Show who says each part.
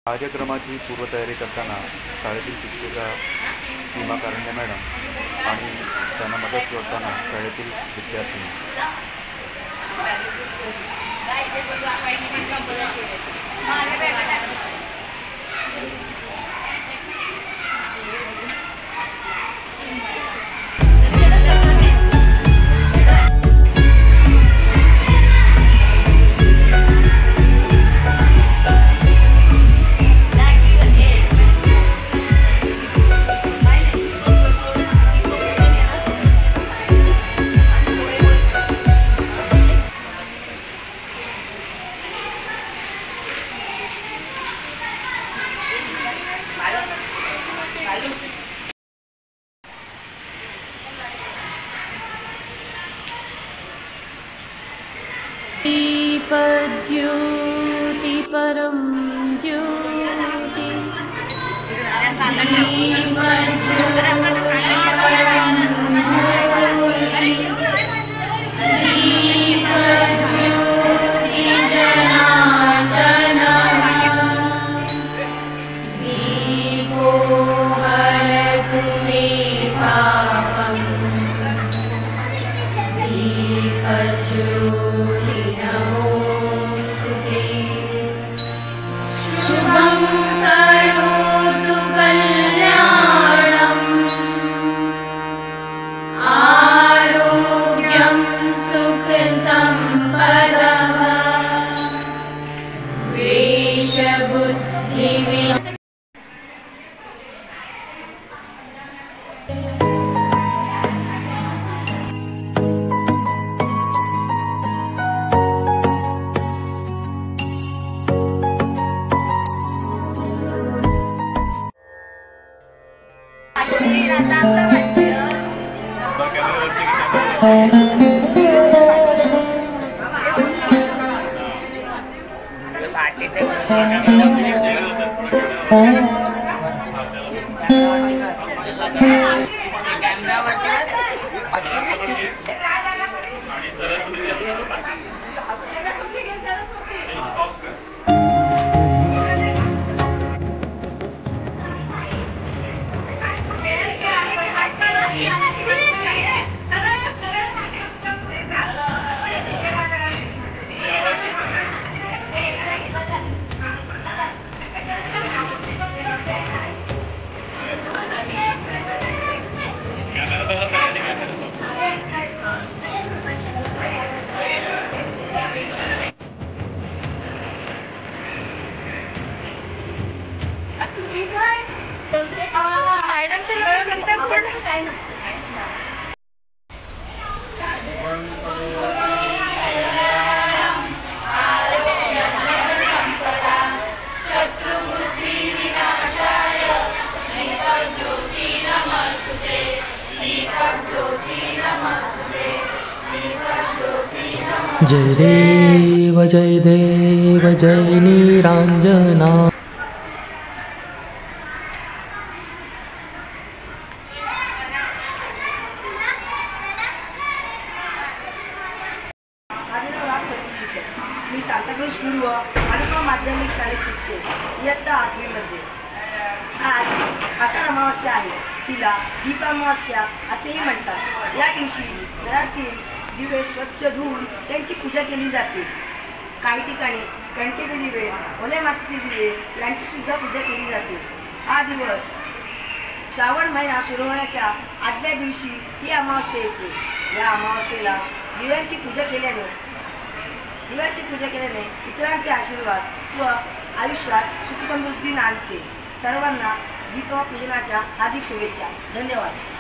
Speaker 1: कार्यक्रमाची पूर्वतयारी करताना शाळेतील शिक्षिका सीमा कारंडे मॅडम आणि त्यांना मदत करताना शाळेतील विद्यार्थी।
Speaker 2: ज्योति परम ज्योति
Speaker 3: जय देव जय निरांजना।
Speaker 4: मी सांताक्रूज पूर्व अनुक्रम माध्यमिक शाळेत शिकते, इयत्ता 8वी मध्ये। आज आषाढ अमावस्या आहे, तिला दीप अमावस्या असेही म्हणतात। या दिवशी घरातील दिवे स्वच्छ धुवून त्यांची पूजा केली जाते। काही ठिकाणी कणकेचे दिवे, ओल्या मातीचे दिवे यांची सुद्धा पूजा केली जाते। हा दिवस श्रावण महिना सुरू होण्याच्या आदल्या दिवशी ही अमावस्या येते। या अमावस्येला दिव्यांची पूजा केल्याने इतरांचे आशीर्वाद व आयुष्यात सुख समृद्धी नांदते। सर्वांना दीपपूजनाच्या हार्दिक शुभेच्छा। धन्यवाद।